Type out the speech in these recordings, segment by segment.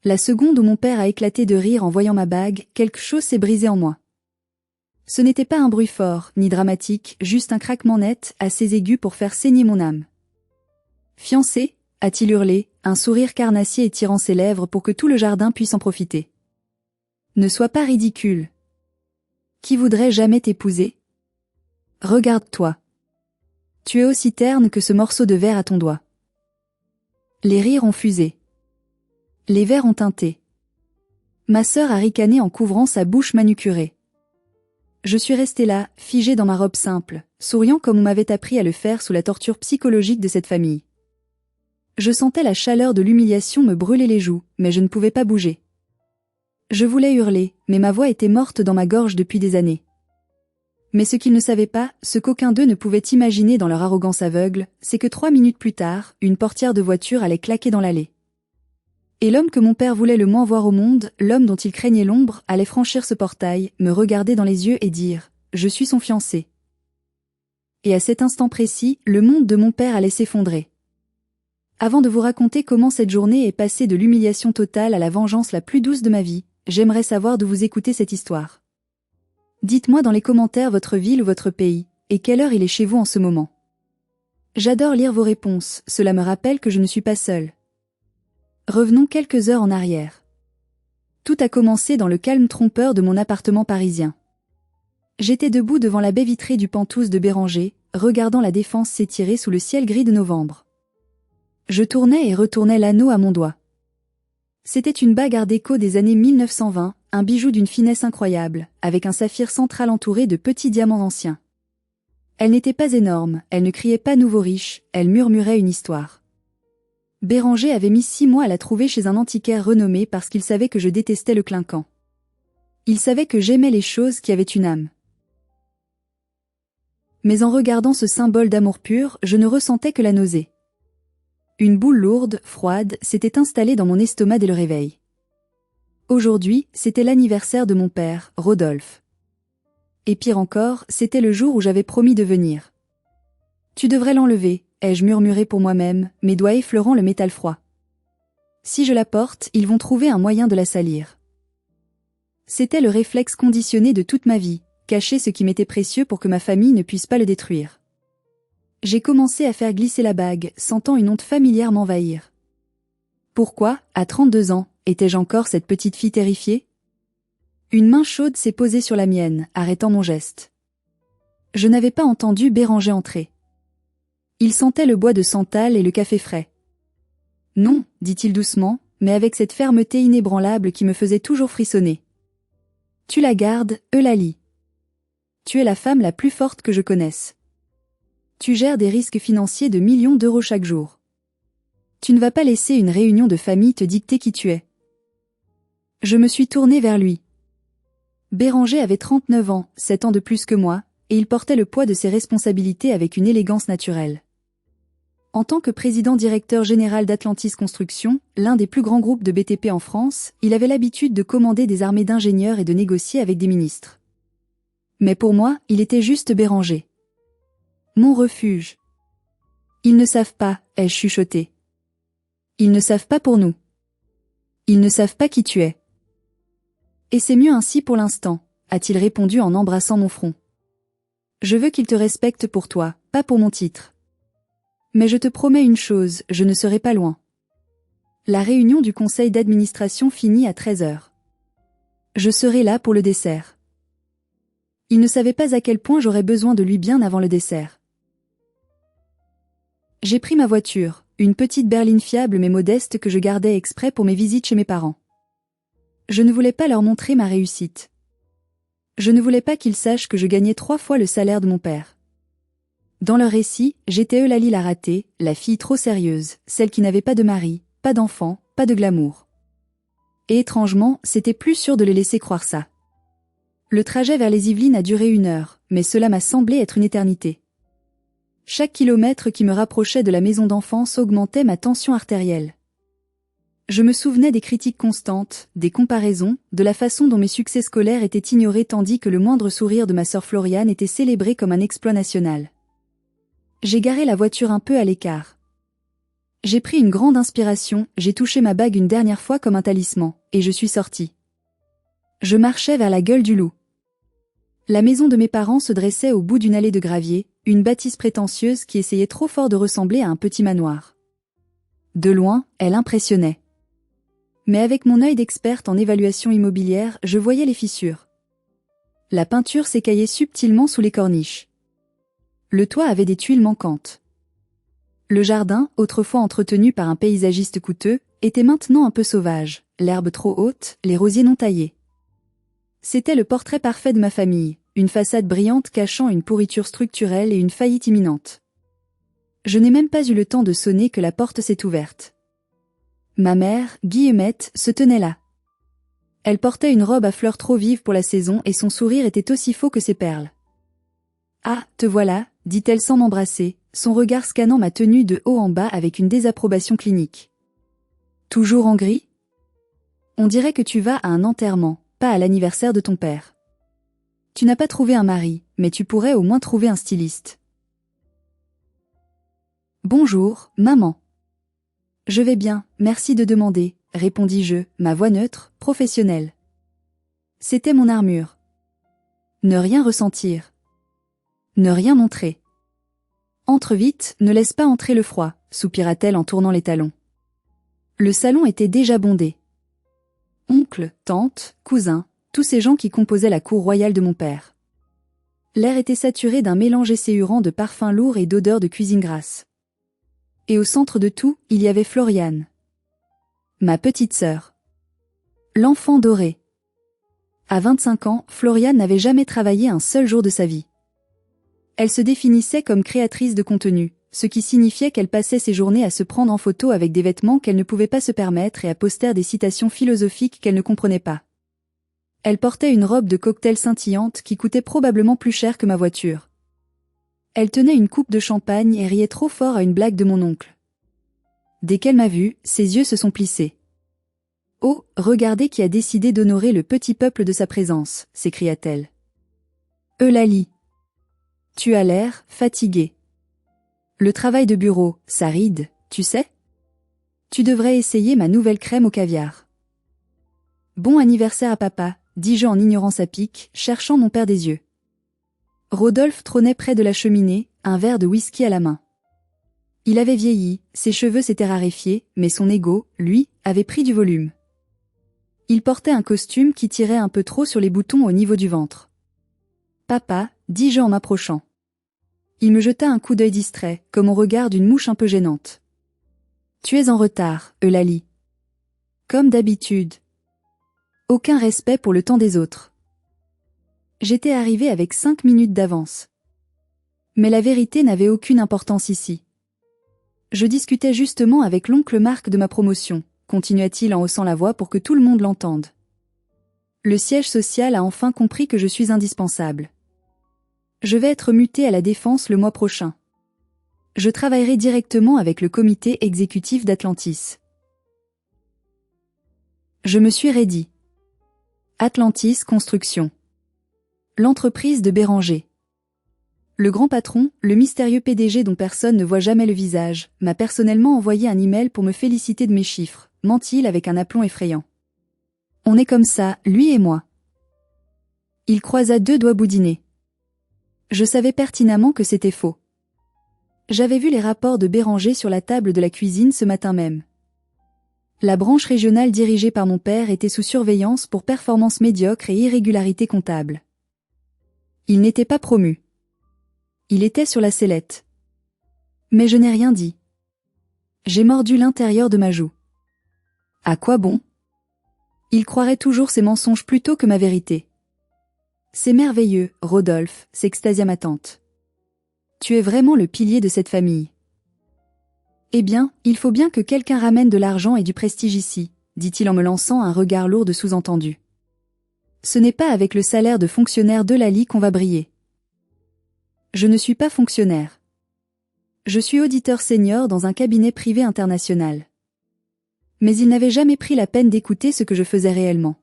La seconde où mon père a éclaté de rire en voyant ma bague, quelque chose s'est brisé en moi. Ce n'était pas un bruit fort, ni dramatique, juste un craquement net, assez aigu pour faire saigner mon âme. Fiancé, a-t-il hurlé, un sourire carnassier étirant ses lèvres pour que tout le jardin puisse en profiter. Ne sois pas ridicule. Qui voudrait jamais t'épouser? Regarde-toi. Tu es aussi terne que ce morceau de verre à ton doigt. Les rires ont fusé. Les verres ont tinté. Ma sœur a ricané en couvrant sa bouche manucurée. Je suis restée là, figée dans ma robe simple, souriant comme on m'avait appris à le faire sous la torture psychologique de cette famille. Je sentais la chaleur de l'humiliation me brûler les joues, mais je ne pouvais pas bouger. Je voulais hurler, mais ma voix était morte dans ma gorge depuis des années. Mais ce qu'ils ne savaient pas, ce qu'aucun d'eux ne pouvait imaginer dans leur arrogance aveugle, c'est que 3 minutes plus tard, une portière de voiture allait claquer dans l'allée. Et l'homme que mon père voulait le moins voir au monde, l'homme dont il craignait l'ombre, allait franchir ce portail, me regarder dans les yeux et dire « Je suis son fiancé ». Et à cet instant précis, le monde de mon père allait s'effondrer. Avant de vous raconter comment cette journée est passée de l'humiliation totale à la vengeance la plus douce de ma vie, j'aimerais savoir d'où vous écoutez cette histoire. Dites-moi dans les commentaires votre ville ou votre pays, et quelle heure il est chez vous en ce moment. J'adore lire vos réponses, cela me rappelle que je ne suis pas seule. Revenons quelques heures en arrière. Tout a commencé dans le calme trompeur de mon appartement parisien. J'étais debout devant la baie vitrée du Penthouse de Béranger, regardant la Défense s'étirer sous le ciel gris de novembre. Je tournais et retournais l'anneau à mon doigt. C'était une bague art déco des années 1920, un bijou d'une finesse incroyable, avec un saphir central entouré de petits diamants anciens. Elle n'était pas énorme, elle ne criait pas nouveau riche, elle murmurait une histoire. Béranger avait mis 6 mois à la trouver chez un antiquaire renommé parce qu'il savait que je détestais le clinquant. Il savait que j'aimais les choses qui avaient une âme. Mais en regardant ce symbole d'amour pur, je ne ressentais que la nausée. Une boule lourde, froide, s'était installée dans mon estomac dès le réveil. Aujourd'hui, c'était l'anniversaire de mon père, Rodolphe. Et pire encore, c'était le jour où j'avais promis de venir. Tu devrais l'enlever, ai-je murmuré pour moi-même, mes doigts effleurant le métal froid. Si je la porte, ils vont trouver un moyen de la salir. C'était le réflexe conditionné de toute ma vie, cacher ce qui m'était précieux pour que ma famille ne puisse pas le détruire. J'ai commencé à faire glisser la bague, sentant une honte familière m'envahir. Pourquoi, à 32 ans, étais-je encore cette petite fille terrifiée? Une main chaude s'est posée sur la mienne, arrêtant mon geste. Je n'avais pas entendu Béranger entrer. Il sentait le bois de santal et le café frais. Non, dit-il doucement, mais avec cette fermeté inébranlable qui me faisait toujours frissonner. Tu la gardes, Eulalie. Tu es la femme la plus forte que je connaisse. Tu gères des risques financiers de millions d'euros chaque jour. Tu ne vas pas laisser une réunion de famille te dicter qui tu es. Je me suis tournée vers lui. Béranger avait 39 ans, 7 ans de plus que moi, et il portait le poids de ses responsabilités avec une élégance naturelle. En tant que président-directeur général d'Atlantis Construction, l'un des plus grands groupes de BTP en France, il avait l'habitude de commander des armées d'ingénieurs et de négocier avec des ministres. Mais pour moi, il était juste Béranger. Mon refuge. Ils ne savent pas, ai-je chuchoté. Ils ne savent pas pour nous. Ils ne savent pas qui tu es. Et c'est mieux ainsi pour l'instant, a-t-il répondu en embrassant mon front. Je veux qu'ils te respectent pour toi, pas pour mon titre. Mais je te promets une chose, je ne serai pas loin. La réunion du conseil d'administration finit à 13h. Je serai là pour le dessert. Il ne savait pas à quel point j'aurais besoin de lui bien avant le dessert. J'ai pris ma voiture, une petite berline fiable mais modeste que je gardais exprès pour mes visites chez mes parents. Je ne voulais pas leur montrer ma réussite. Je ne voulais pas qu'ils sachent que je gagnais 3 fois le salaire de mon père. Dans leur récit, j'étais Eulalie la ratée, la fille trop sérieuse, celle qui n'avait pas de mari, pas d'enfant, pas de glamour. Et étrangement, c'était plus sûr de les laisser croire ça. Le trajet vers les Yvelines a duré 1 heure, mais cela m'a semblé être une éternité. Chaque kilomètre qui me rapprochait de la maison d'enfance augmentait ma tension artérielle. Je me souvenais des critiques constantes, des comparaisons, de la façon dont mes succès scolaires étaient ignorés tandis que le moindre sourire de ma sœur Floriane était célébré comme un exploit national. J'ai garé la voiture un peu à l'écart. J'ai pris une grande inspiration, j'ai touché ma bague une dernière fois comme un talisman, et je suis sortie. Je marchais vers la gueule du loup. La maison de mes parents se dressait au bout d'une allée de gravier, une bâtisse prétentieuse qui essayait trop fort de ressembler à un petit manoir. De loin, elle impressionnait. Mais avec mon œil d'experte en évaluation immobilière, je voyais les fissures. La peinture s'écaillait subtilement sous les corniches. Le toit avait des tuiles manquantes. Le jardin, autrefois entretenu par un paysagiste coûteux, était maintenant un peu sauvage, l'herbe trop haute, les rosiers non taillés. C'était le portrait parfait de ma famille, une façade brillante cachant une pourriture structurelle et une faillite imminente. Je n'ai même pas eu le temps de sonner que la porte s'est ouverte. Ma mère, Guillemette, se tenait là. Elle portait une robe à fleurs trop vive pour la saison et son sourire était aussi faux que ses perles. « Ah, te voilà », dit-elle sans m'embrasser, son regard scannant ma tenue de haut en bas avec une désapprobation clinique. « Toujours en gris ? On dirait que tu vas à un enterrement, pas à l'anniversaire de ton père. Tu n'as pas trouvé un mari, mais tu pourrais au moins trouver un styliste. » « Bonjour, maman. »« Je vais bien, merci de demander, » répondis-je, ma voix neutre, professionnelle. C'était mon armure. Ne rien ressentir. Ne rien montrer. « Entre vite, ne laisse pas entrer le froid, » soupira-t-elle en tournant les talons. Le salon était déjà bondé. Oncle, tante, cousins, tous ces gens qui composaient la cour royale de mon père. L'air était saturé d'un mélange esséurant de parfums lourds et d'odeurs de cuisine grasse. Et au centre de tout, il y avait Floriane. Ma petite sœur. L'enfant doré. À 25 ans, Floriane n'avait jamais travaillé un seul jour de sa vie. Elle se définissait comme créatrice de contenu, ce qui signifiait qu'elle passait ses journées à se prendre en photo avec des vêtements qu'elle ne pouvait pas se permettre et à poster des citations philosophiques qu'elle ne comprenait pas. Elle portait une robe de cocktail scintillante qui coûtait probablement plus cher que ma voiture. Elle tenait une coupe de champagne et riait trop fort à une blague de mon oncle. Dès qu'elle m'a vue, ses yeux se sont plissés. « Oh, regardez qui a décidé d'honorer le petit peuple de sa présence » s'écria-t-elle. « Eulalie. Tu as l'air fatiguée. Le travail de bureau, ça ride, tu sais? Tu devrais essayer ma nouvelle crème au caviar. »« Bon anniversaire à papa » dis-je en ignorant sa pique, cherchant mon père des yeux. Rodolphe trônait près de la cheminée, un verre de whisky à la main. Il avait vieilli, ses cheveux s'étaient raréfiés, mais son ego, lui, avait pris du volume. Il portait un costume qui tirait un peu trop sur les boutons au niveau du ventre. « Papa » dis-je en m'approchant. Il me jeta un coup d'œil distrait, comme on regarde une mouche un peu gênante. « Tu es en retard, Eulalie. »« Comme d'habitude. » Aucun respect pour le temps des autres. J'étais arrivé avec 5 minutes d'avance. Mais la vérité n'avait aucune importance ici. Je discutais justement avec l'oncle Marc de ma promotion, continua-t-il en haussant la voix pour que tout le monde l'entende. Le siège social a enfin compris que je suis indispensable. Je vais être muté à la Défense le mois prochain. Je travaillerai directement avec le comité exécutif d'Atlantis. Je me suis raidi. Atlantis Construction. L'entreprise de Béranger. Le grand patron, le mystérieux PDG dont personne ne voit jamais le visage, m'a personnellement envoyé un email pour me féliciter de mes chiffres, ment-il avec un aplomb effrayant. On est comme ça, lui et moi. Il croisa 2 doigts boudinés. Je savais pertinemment que c'était faux. J'avais vu les rapports de Béranger sur la table de la cuisine ce matin même. La branche régionale dirigée par mon père était sous surveillance pour performances médiocres et irrégularités comptables. Il n'était pas promu. Il était sur la sellette. Mais je n'ai rien dit. J'ai mordu l'intérieur de ma joue. À quoi bon? Il croirait toujours ses mensonges plutôt que ma vérité. C'est merveilleux, Rodolphe, s'extasia ma tante. Tu es vraiment le pilier de cette famille. Eh bien, il faut bien que quelqu'un ramène de l'argent et du prestige ici, dit-il en me lançant un regard lourd de sous-entendu. Ce n'est pas avec le salaire de fonctionnaire d'Eulalie qu'on va briller. Je ne suis pas fonctionnaire. Je suis auditeur senior dans un cabinet privé international. Mais il n'avait jamais pris la peine d'écouter ce que je faisais réellement.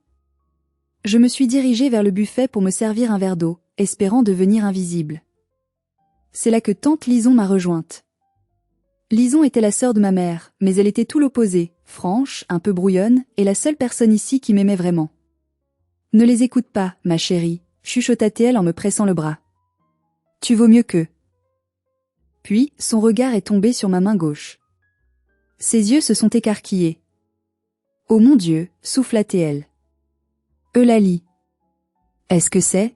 Je me suis dirigé vers le buffet pour me servir un verre d'eau, espérant devenir invisible. C'est là que tante Lison m'a rejointe. Lison était la sœur de ma mère, mais elle était tout l'opposé, franche, un peu brouillonne, et la seule personne ici qui m'aimait vraiment. Ne les écoute pas, ma chérie, chuchota-t-elle en me pressant le bras. Tu vaux mieux qu'eux. Puis, son regard est tombé sur ma main gauche. Ses yeux se sont écarquillés. Oh mon Dieu, souffla-t-elle. Eulalie. Est-ce que c'est?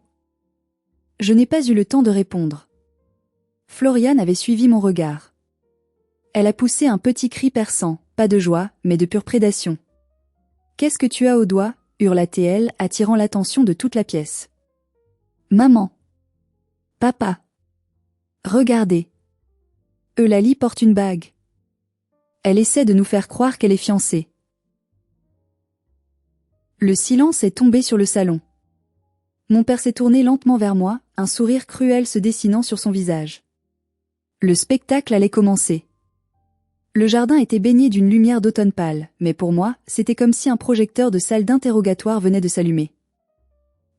Je n'ai pas eu le temps de répondre. Floriane avait suivi mon regard. Elle a poussé un petit cri perçant, pas de joie, mais de pure prédation. Qu'est-ce que tu as au doigt? Hurla-t-elle, attirant l'attention de toute la pièce. Maman. Papa. Regardez. Eulalie porte une bague. Elle essaie de nous faire croire qu'elle est fiancée. Le silence est tombé sur le salon. Mon père s'est tourné lentement vers moi, un sourire cruel se dessinant sur son visage. Le spectacle allait commencer. Le jardin était baigné d'une lumière d'automne pâle, mais pour moi, c'était comme si un projecteur de salle d'interrogatoire venait de s'allumer.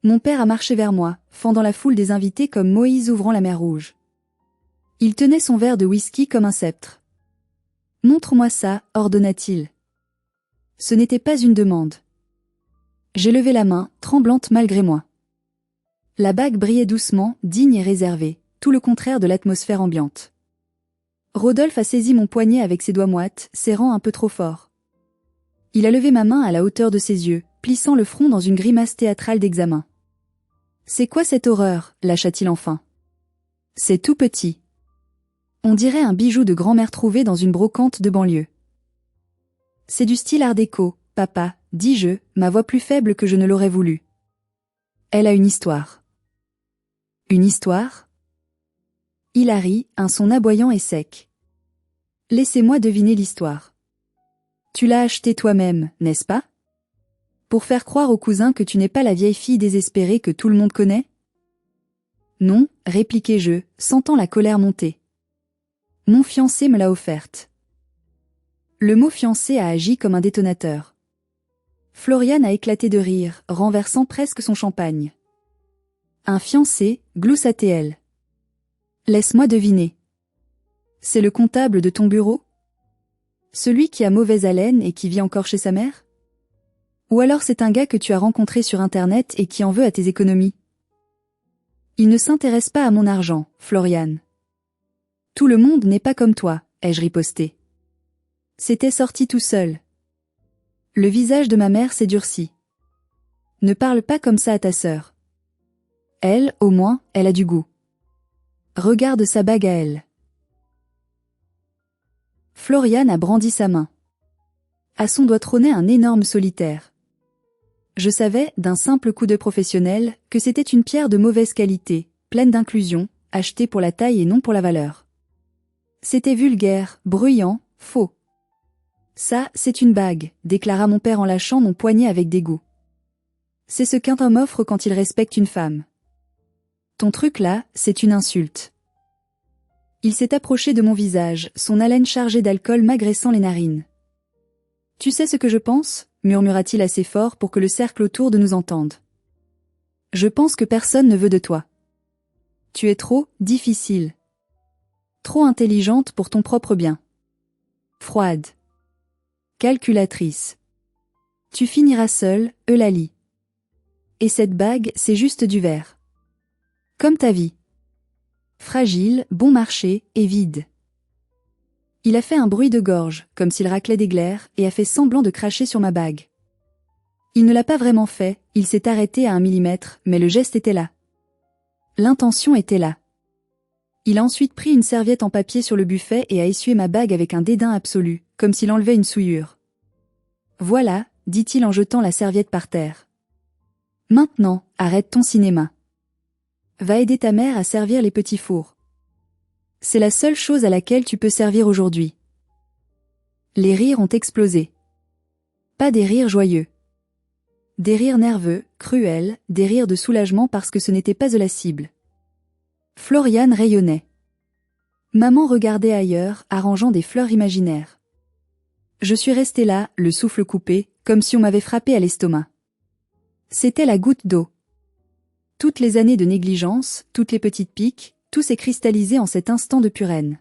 Mon père a marché vers moi, fendant la foule des invités comme Moïse ouvrant la mer Rouge. Il tenait son verre de whisky comme un sceptre. « Montre-moi ça », ordonna-t-il. Ce n'était pas une demande. J'ai levé la main, tremblante malgré moi. La bague brillait doucement, digne et réservée, tout le contraire de l'atmosphère ambiante. Rodolphe a saisi mon poignet avec ses doigts moites, serrant un peu trop fort. Il a levé ma main à la hauteur de ses yeux, plissant le front dans une grimace théâtrale d'examen. « C'est quoi cette horreur » lâcha-t-il enfin. « C'est tout petit. On dirait un bijou de grand-mère trouvé dans une brocante de banlieue. »« C'est du style art déco, papa, » dis-je, ma voix plus faible que je ne l'aurais voulu. « Elle a une histoire. » « Une histoire ?» Il a ri, un son aboyant et sec. « Laissez-moi deviner l'histoire. Tu l'as achetée toi-même, n'est-ce pas? Pour faire croire aux cousins que tu n'es pas la vieille fille désespérée que tout le monde connaît? » Non, répliquai-je, sentant la colère monter. Mon fiancé me l'a offerte. Le mot fiancé a agi comme un détonateur. Floriane a éclaté de rire, renversant presque son champagne. Un fiancé, gloussa-t-elle. Laisse-moi deviner. C'est le comptable de ton bureau? Celui qui a mauvaise haleine et qui vit encore chez sa mère? Ou alors c'est un gars que tu as rencontré sur Internet et qui en veut à tes économies? Il ne s'intéresse pas à mon argent, Floriane. Tout le monde n'est pas comme toi, ai-je riposté. C'était sorti tout seul. Le visage de ma mère s'est durci. Ne parle pas comme ça à ta sœur. Elle, au moins, elle a du goût. Regarde sa bague à elle. Floriane a brandi sa main. À son doigt trônait un énorme solitaire. Je savais, d'un simple coup de professionnel, que c'était une pierre de mauvaise qualité, pleine d'inclusion, achetée pour la taille et non pour la valeur. C'était vulgaire, bruyant, faux. Ça, c'est une bague, déclara mon père en lâchant mon poignet avec dégoût. C'est ce qu'un homme offre quand il respecte une femme. Ton truc là, c'est une insulte. Il s'est approché de mon visage, son haleine chargée d'alcool m'agressant les narines. Tu sais ce que je pense, murmura-t-il assez fort pour que le cercle autour de nous entende. Je pense que personne ne veut de toi. Tu es trop difficile. Trop intelligente pour ton propre bien. Froide. Calculatrice. Tu finiras seule, Eulalie. Et cette bague, c'est juste du verre. Comme ta vie. Fragile, bon marché, et vide. Il a fait un bruit de gorge, comme s'il raclait des glaires, et a fait semblant de cracher sur ma bague. Il ne l'a pas vraiment fait, il s'est arrêté à 1 millimètre, mais le geste était là. L'intention était là. Il a ensuite pris une serviette en papier sur le buffet et a essuyé ma bague avec un dédain absolu, comme s'il enlevait une souillure. Voilà, dit-il en jetant la serviette par terre. Maintenant, arrête ton cinéma. Va aider ta mère à servir les petits fours. C'est la seule chose à laquelle tu peux servir aujourd'hui. Les rires ont explosé. Pas des rires joyeux. Des rires nerveux, cruels, des rires de soulagement parce que ce n'était pas de la cible. Floriane rayonnait. Maman regardait ailleurs, arrangeant des fleurs imaginaires. Je suis restée là, le souffle coupé, comme si on m'avait frappé à l'estomac. C'était la goutte d'eau. Toutes les années de négligence, toutes les petites piques, tout s'est cristallisé en cet instant de pure haine.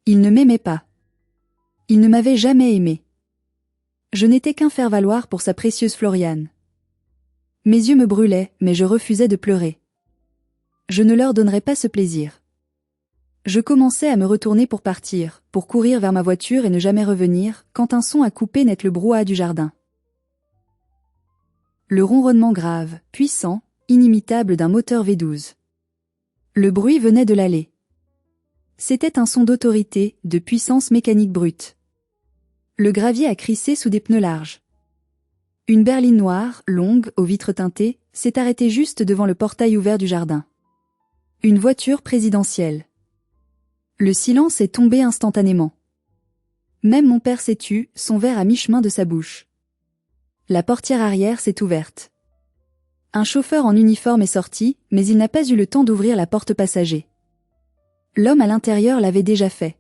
Il ne m'aimait pas. Il ne m'avait jamais aimé. Je n'étais qu'un faire-valoir pour sa précieuse Floriane. Mes yeux me brûlaient, mais je refusais de pleurer. Je ne leur donnerais pas ce plaisir. Je commençais à me retourner pour partir, pour courir vers ma voiture et ne jamais revenir, quand un son a coupé net le brouhaha du jardin. Le ronronnement grave, puissant, inimitable d'un moteur V12. Le bruit venait de l'allée. C'était un son d'autorité, de puissance mécanique brute. Le gravier a crissé sous des pneus larges. Une berline noire, longue, aux vitres teintées, s'est arrêtée juste devant le portail ouvert du jardin. Une voiture présidentielle. Le silence est tombé instantanément. Même mon père s'est tu, son verre à mi-chemin de sa bouche. La portière arrière s'est ouverte. Un chauffeur en uniforme est sorti, mais il n'a pas eu le temps d'ouvrir la porte passager. L'homme à l'intérieur l'avait déjà fait.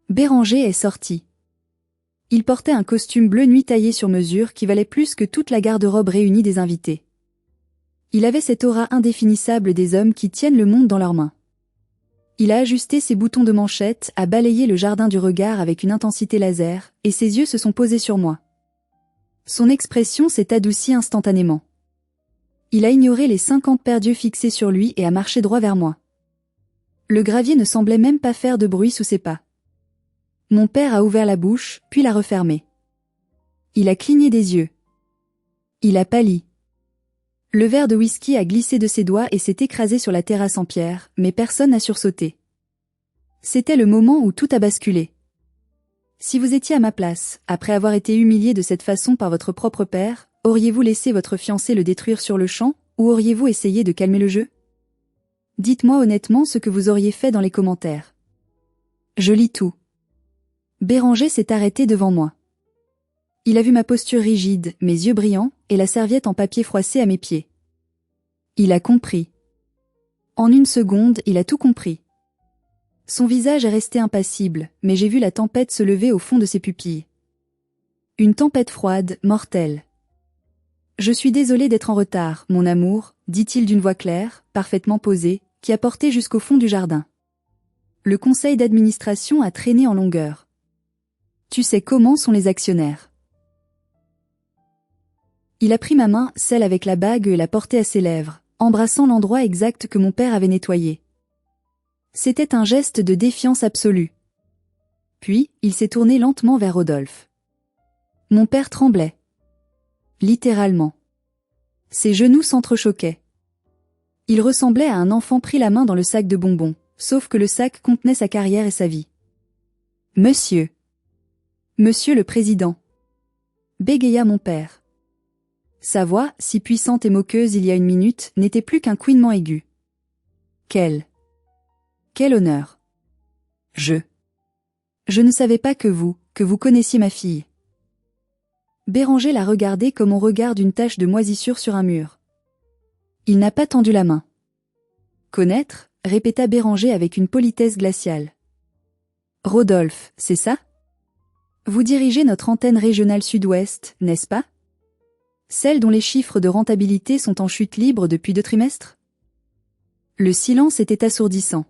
Béranger est sorti. Il portait un costume bleu nuit taillé sur mesure qui valait plus que toute la garde-robe réunie des invités. Il avait cette aura indéfinissable des hommes qui tiennent le monde dans leurs mains. Il a ajusté ses boutons de manchette, a balayé le jardin du regard avec une intensité laser, et ses yeux se sont posés sur moi. Son expression s'est adoucie instantanément. Il a ignoré les 50 paires d'yeux fixés sur lui et a marché droit vers moi. Le gravier ne semblait même pas faire de bruit sous ses pas. Mon père a ouvert la bouche, puis l'a refermée. Il a cligné des yeux. Il a pâli. Le verre de whisky a glissé de ses doigts et s'est écrasé sur la terrasse en pierre, mais personne n'a sursauté. C'était le moment où tout a basculé. Si vous étiez à ma place, après avoir été humilié de cette façon par votre propre père, auriez-vous laissé votre fiancé le détruire sur le champ, ou auriez-vous essayé de calmer le jeu? Dites-moi honnêtement ce que vous auriez fait dans les commentaires. Je lis tout. Béranger s'est arrêté devant moi. Il a vu ma posture rigide, mes yeux brillants, et la serviette en papier froissée à mes pieds. Il a compris. En une seconde, il a tout compris. Son visage est resté impassible, mais j'ai vu la tempête se lever au fond de ses pupilles. Une tempête froide, mortelle. Je suis désolé d'être en retard, mon amour, dit-il d'une voix claire, parfaitement posée, qui a porté jusqu'au fond du jardin. Le conseil d'administration a traîné en longueur. Tu sais comment sont les actionnaires. Il a pris ma main, celle avec la bague, et l'a portée à ses lèvres, embrassant l'endroit exact que mon père avait nettoyé. C'était un geste de défiance absolue. Puis, il s'est tourné lentement vers Rodolphe. Mon père tremblait. Littéralement. Ses genoux s'entrechoquaient. Il ressemblait à un enfant pris la main dans le sac de bonbons, sauf que le sac contenait sa carrière et sa vie. Monsieur. Monsieur le Président. Bégaya mon père. Sa voix, si puissante et moqueuse il y a une minute, n'était plus qu'un couinement aigu. Quel honneur. Je ne savais pas que vous connaissiez ma fille. Béranger l'a regardé comme on regarde une tache de moisissure sur un mur. Il n'a pas tendu la main. Connaître, répéta Béranger avec une politesse glaciale. Rodolphe, c'est ça? Vous dirigez notre antenne régionale sud-ouest, n'est-ce pas? Celle dont les chiffres de rentabilité sont en chute libre depuis 2 trimestres? Le silence était assourdissant.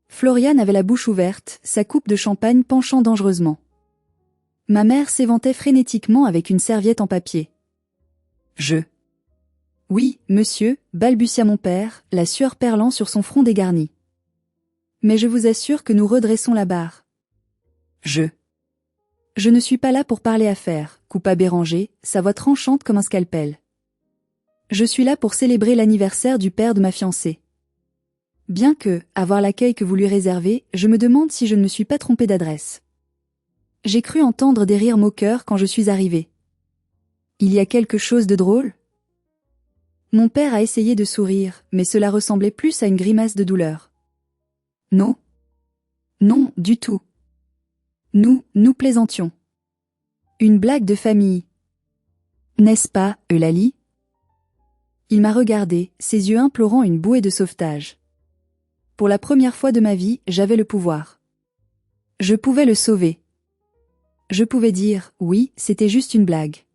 Floriane avait la bouche ouverte, sa coupe de champagne penchant dangereusement. Ma mère s'éventait frénétiquement avec une serviette en papier. Oui, monsieur, balbutia mon père, la sueur perlant sur son front dégarni. Mais je vous assure que nous redressons la barre. Je ne suis pas là pour parler affaires, coupa Béranger, sa voix tranchante comme un scalpel. Je suis là pour célébrer l'anniversaire du père de ma fiancée. Bien que, à voir l'accueil que vous lui réservez, je me demande si je ne me suis pas trompé d'adresse. J'ai cru entendre des rires moqueurs quand je suis arrivé. Il y a quelque chose de drôle? Mon père a essayé de sourire, mais cela ressemblait plus à une grimace de douleur. Non. Non, du tout. Nous plaisantions. Une blague de famille. N'est-ce pas, Eulalie? Il m'a regardé, ses yeux implorant une bouée de sauvetage. Pour la première fois de ma vie, j'avais le pouvoir. Je pouvais le sauver. Je pouvais dire, oui, c'était juste une blague.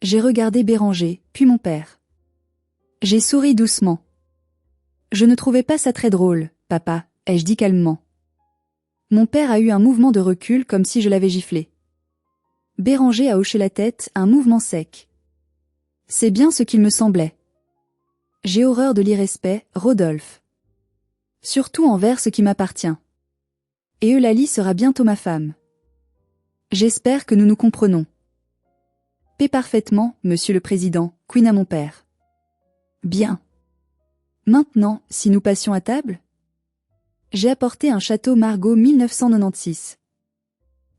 J'ai regardé Béranger, puis mon père. J'ai souri doucement. Je ne trouvais pas ça très drôle, papa, ai-je dit calmement. Mon père a eu un mouvement de recul comme si je l'avais giflé. Béranger a hoché la tête, un mouvement sec. C'est bien ce qu'il me semblait. J'ai horreur de l'irrespect, Rodolphe. Surtout envers ce qui m'appartient. Et Eulalie sera bientôt ma femme. J'espère que nous nous comprenons. Paix parfaitement, monsieur le président, Queen à mon père. Bien. Maintenant, si nous passions à table? J'ai apporté un château Margaux 1996.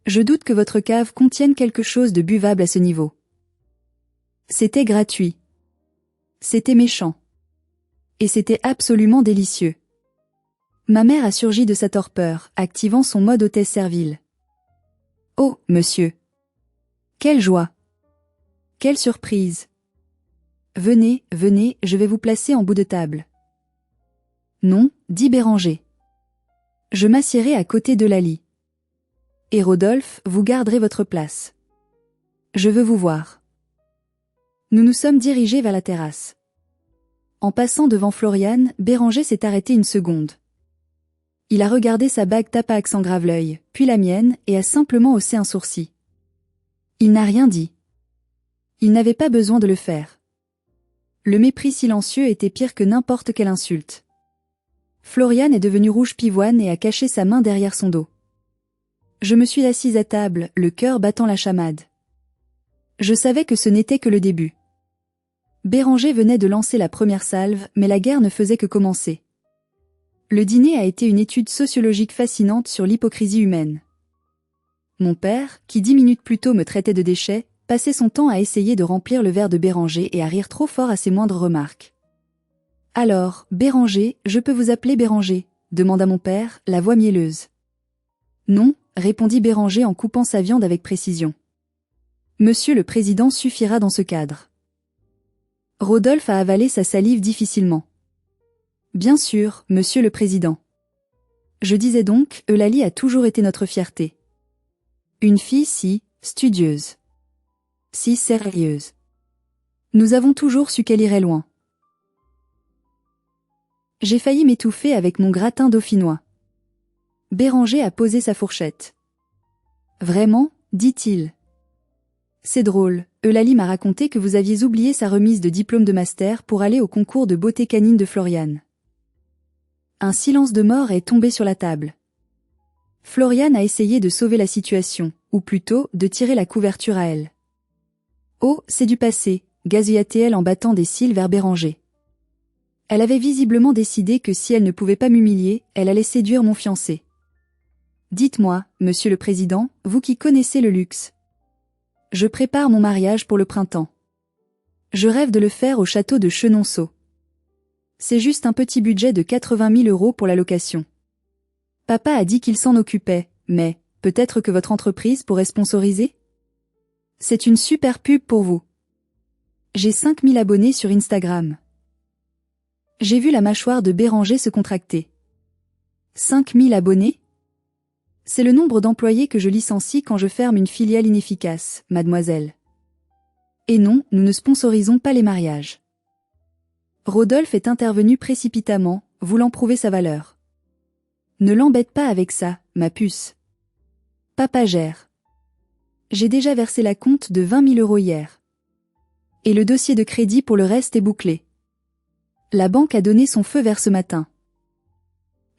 Je doute que votre cave contienne quelque chose de buvable à ce niveau. C'était gratuit. C'était méchant. Et c'était absolument délicieux. Ma mère a surgi de sa torpeur, activant son mode hôtesse servile. Oh, monsieur! Quelle joie! Quelle surprise! Venez, venez, je vais vous placer en bout de table. Non, dit Béranger. Je m'assiérai à côté d'Eulalie. Et Rodolphe, vous garderez votre place. Je veux vous voir. Nous nous sommes dirigés vers la terrasse. En passant devant Floriane, Béranger s'est arrêté une seconde. Il a regardé sa bague tapax en grave l'œil, puis la mienne, et a simplement haussé un sourcil. Il n'a rien dit. Il n'avait pas besoin de le faire. Le mépris silencieux était pire que n'importe quelle insulte. Floriane est devenue rouge pivoine et a caché sa main derrière son dos. Je me suis assise à table, le cœur battant la chamade. Je savais que ce n'était que le début. Béranger venait de lancer la première salve, mais la guerre ne faisait que commencer. Le dîner a été une étude sociologique fascinante sur l'hypocrisie humaine. Mon père, qui 10 minutes plus tôt me traitait de déchet, passait son temps à essayer de remplir le verre de Béranger et à rire trop fort à ses moindres remarques. « Alors, Béranger, je peux vous appeler Béranger ?» demanda mon père, la voix mielleuse. « Non », répondit Béranger en coupant sa viande avec précision. « Monsieur le Président suffira dans ce cadre. » Rodolphe a avalé sa salive difficilement. « Bien sûr, Monsieur le Président. Je disais donc, Eulalie a toujours été notre fierté. Une fille si studieuse. Si sérieuse. Nous avons toujours su qu'elle irait loin. » J'ai failli m'étouffer avec mon gratin dauphinois. Béranger a posé sa fourchette. « Vraiment, dit-il. C'est drôle, Eulalie m'a raconté que vous aviez oublié sa remise de diplôme de master pour aller au concours de beauté canine de Floriane. » Un silence de mort est tombé sur la table. Floriane a essayé de sauver la situation, ou plutôt, de tirer la couverture à elle. « Oh, c'est du passé », gazouilla-t-elle en battant des cils vers Béranger. Elle avait visiblement décidé que si elle ne pouvait pas m'humilier, elle allait séduire mon fiancé. « Dites-moi, Monsieur le Président, vous qui connaissez le luxe. Je prépare mon mariage pour le printemps. Je rêve de le faire au château de Chenonceau. C'est juste un petit budget de 80 000 € pour la location. Papa a dit qu'il s'en occupait, mais peut-être que votre entreprise pourrait sponsoriser? C'est une super pub pour vous. J'ai 5 000 abonnés sur Instagram. » J'ai vu la mâchoire de Béranger se contracter. 5 000 abonnés? C'est le nombre d'employés que je licencie quand je ferme une filiale inefficace, mademoiselle. Et non, nous ne sponsorisons pas les mariages. Rodolphe est intervenu précipitamment, voulant prouver sa valeur. Ne l'embête pas avec ça, ma puce. Papa gère. J'ai déjà versé la compte de 20 000 € hier. Et le dossier de crédit pour le reste est bouclé. La banque a donné son feu vert ce matin.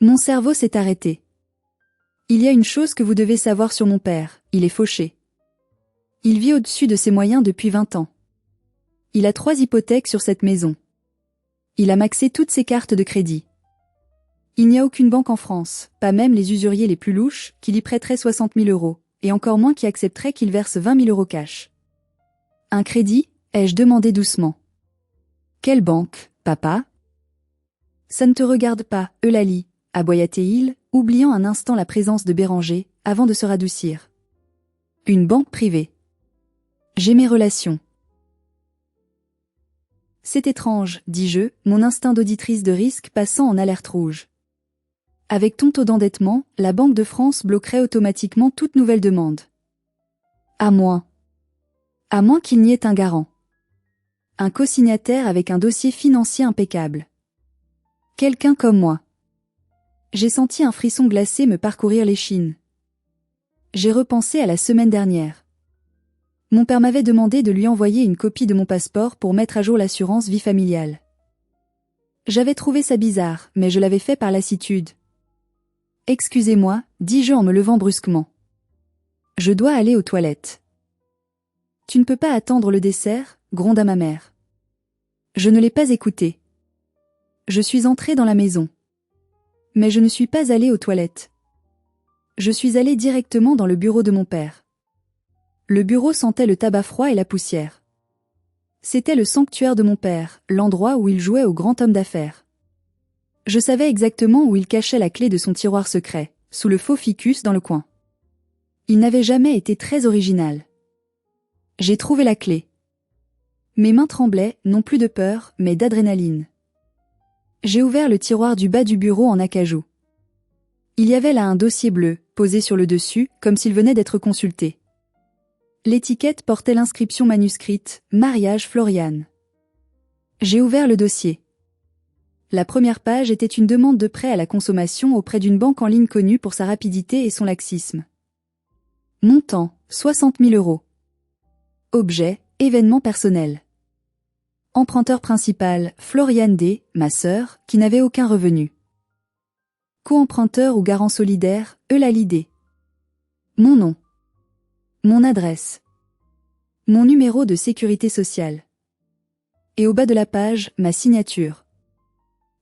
Mon cerveau s'est arrêté. Il y a une chose que vous devez savoir sur mon père, il est fauché. Il vit au-dessus de ses moyens depuis 20 ans. Il a 3 hypothèques sur cette maison. Il a maxé toutes ses cartes de crédit. Il n'y a aucune banque en France, pas même les usuriers les plus louches, qui lui prêteraient 60 000 €, et encore moins qui accepteraient qu'il verse 20 000 € cash. Un crédit, ai-je demandé doucement. Quelle banque, papa? Ça ne te regarde pas, Eulalie, aboya-t-il, oubliant un instant la présence de Béranger, avant de se radoucir. Une banque privée. J'ai mes relations. C'est étrange, dis-je, mon instinct d'auditrice de risque passant en alerte rouge. Avec ton taux d'endettement, la Banque de France bloquerait automatiquement toute nouvelle demande. À moins qu'il n'y ait un garant. Un co-signataire avec un dossier financier impeccable. Quelqu'un comme moi. J'ai senti un frisson glacé me parcourir l'échine. J'ai repensé à la semaine dernière. Mon père m'avait demandé de lui envoyer une copie de mon passeport pour mettre à jour l'assurance vie familiale. J'avais trouvé ça bizarre, mais je l'avais fait par lassitude. « Excusez-moi, dis-je en me levant brusquement. Je dois aller aux toilettes. »« Tu ne peux pas attendre le dessert ?» gronda ma mère. Je ne l'ai pas écouté. Je suis entrée dans la maison. Mais je ne suis pas allée aux toilettes. Je suis allée directement dans le bureau de mon père. Le bureau sentait le tabac froid et la poussière. C'était le sanctuaire de mon père, l'endroit où il jouait au grand homme d'affaires. Je savais exactement où il cachait la clé de son tiroir secret, sous le faux ficus dans le coin. Il n'avait jamais été très original. J'ai trouvé la clé. Mes mains tremblaient, non plus de peur, mais d'adrénaline. J'ai ouvert le tiroir du bas du bureau en acajou. Il y avait là un dossier bleu, posé sur le dessus, comme s'il venait d'être consulté. L'étiquette portait l'inscription manuscrite « Mariage Floriane ». J'ai ouvert le dossier. La première page était une demande de prêt à la consommation auprès d'une banque en ligne connue pour sa rapidité et son laxisme. Montant, 60 000 €. Objet, événement personnel. Emprunteur principal, Floriane D., ma sœur, qui n'avait aucun revenu. Co-emprunteur ou garant solidaire, Eulalie D. Mon nom. Mon adresse. Mon numéro de sécurité sociale. Et au bas de la page, ma signature.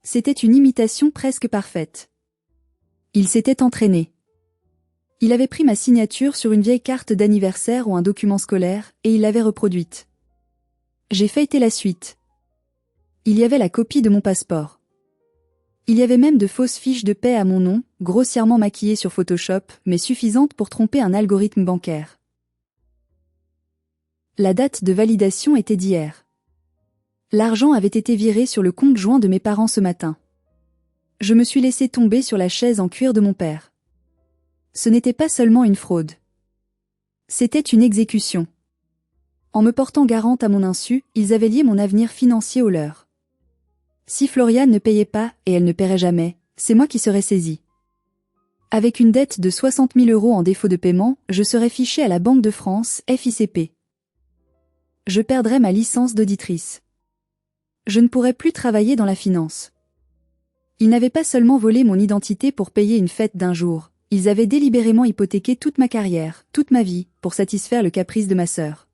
C'était une imitation presque parfaite. Il s'était entraîné. Il avait pris ma signature sur une vieille carte d'anniversaire ou un document scolaire, et il l'avait reproduite. J'ai feuilleté la suite. Il y avait la copie de mon passeport. Il y avait même de fausses fiches de paie à mon nom, grossièrement maquillées sur Photoshop, mais suffisantes pour tromper un algorithme bancaire. La date de validation était d'hier. L'argent avait été viré sur le compte joint de mes parents ce matin. Je me suis laissé tomber sur la chaise en cuir de mon père. Ce n'était pas seulement une fraude. C'était une exécution. En me portant garante à mon insu, ils avaient lié mon avenir financier au leur. Si Floriane ne payait pas, et elle ne paierait jamais, c'est moi qui serais saisie. Avec une dette de 60 000 € en défaut de paiement, je serais fichée à la Banque de France, FICP. Je perdrais ma licence d'auditrice. Je ne pourrais plus travailler dans la finance. Ils n'avaient pas seulement volé mon identité pour payer une fête d'un jour, ils avaient délibérément hypothéqué toute ma carrière, toute ma vie, pour satisfaire le caprice de ma sœur.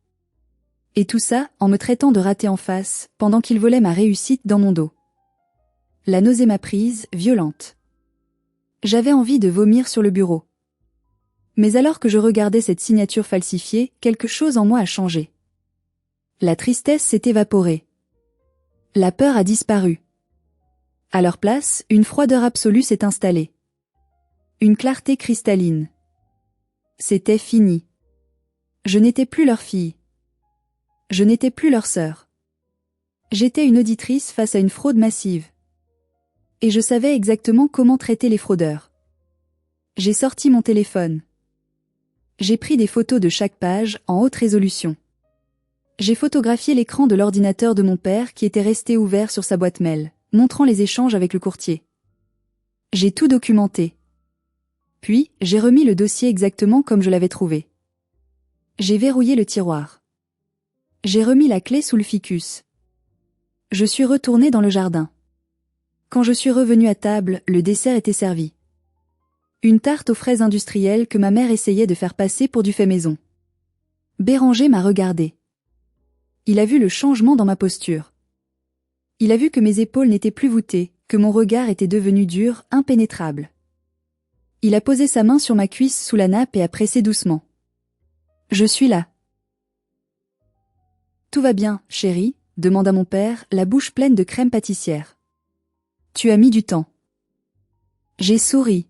Et tout ça, en me traitant de ratée en face, pendant qu'ils volaient ma réussite dans mon dos. La nausée m'a prise, violente. J'avais envie de vomir sur le bureau. Mais alors que je regardais cette signature falsifiée, quelque chose en moi a changé. La tristesse s'est évaporée. La peur a disparu. À leur place, une froideur absolue s'est installée. Une clarté cristalline. C'était fini. Je n'étais plus leur fille. Je n'étais plus leur sœur. J'étais une auditrice face à une fraude massive. Et je savais exactement comment traiter les fraudeurs. J'ai sorti mon téléphone. J'ai pris des photos de chaque page, en haute résolution. J'ai photographié l'écran de l'ordinateur de mon père qui était resté ouvert sur sa boîte mail, montrant les échanges avec le courtier. J'ai tout documenté. Puis, j'ai remis le dossier exactement comme je l'avais trouvé. J'ai verrouillé le tiroir. J'ai remis la clé sous le ficus. Je suis retournée dans le jardin. Quand je suis revenue à table, le dessert était servi. Une tarte aux fraises industrielles que ma mère essayait de faire passer pour du fait maison. Béranger m'a regardé. Il a vu le changement dans ma posture. Il a vu que mes épaules n'étaient plus voûtées, que mon regard était devenu dur, impénétrable. Il a posé sa main sur ma cuisse sous la nappe et a pressé doucement. Je suis là. Tout va bien, chérie, demanda mon père, la bouche pleine de crème pâtissière. Tu as mis du temps. J'ai souri.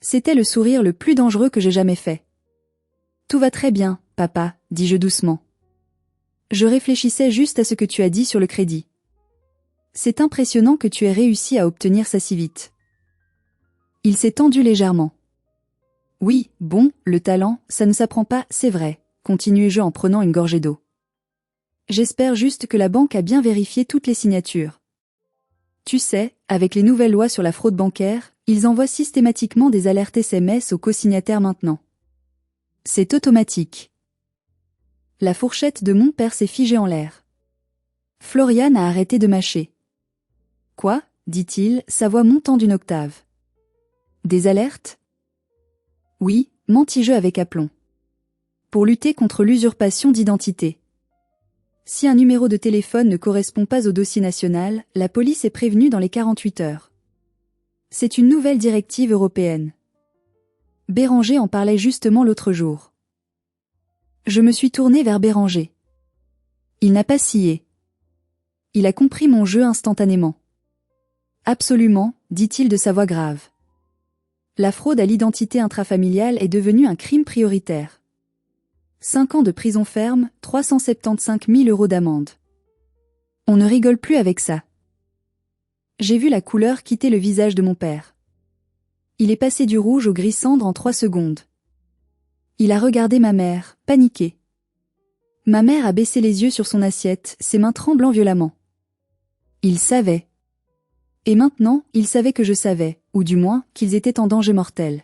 C'était le sourire le plus dangereux que j'ai jamais fait. Tout va très bien, papa, dis-je doucement. Je réfléchissais juste à ce que tu as dit sur le crédit. C'est impressionnant que tu aies réussi à obtenir ça si vite. Il s'est tendu légèrement. Oui, bon, le talent, ça ne s'apprend pas, c'est vrai, continuai-je en prenant une gorgée d'eau. J'espère juste que la banque a bien vérifié toutes les signatures. Tu sais, avec les nouvelles lois sur la fraude bancaire, ils envoient systématiquement des alertes SMS aux cosignataires maintenant. C'est automatique. La fourchette de mon père s'est figée en l'air. Florian a arrêté de mâcher. Quoi, dit-il, sa voix montant d'une octave. Des alertes? Oui, mentis-je avec aplomb. Pour lutter contre l'usurpation d'identité. Si un numéro de téléphone ne correspond pas au dossier national, la police est prévenue dans les 48 heures. C'est une nouvelle directive européenne. Béranger en parlait justement l'autre jour. Je me suis tournée vers Béranger. Il n'a pas scié. Il a compris mon jeu instantanément. Absolument, dit-il de sa voix grave. La fraude à l'identité intrafamiliale est devenue un crime prioritaire. 5 ans de prison ferme, 375 000 € d'amende. On ne rigole plus avec ça. J'ai vu la couleur quitter le visage de mon père. Il est passé du rouge au gris cendre en 3 secondes. Il a regardé ma mère, paniquée. Ma mère a baissé les yeux sur son assiette, ses mains tremblant violemment. Il savait. Et maintenant, il savait que je savais, ou du moins, qu'ils étaient en danger mortel.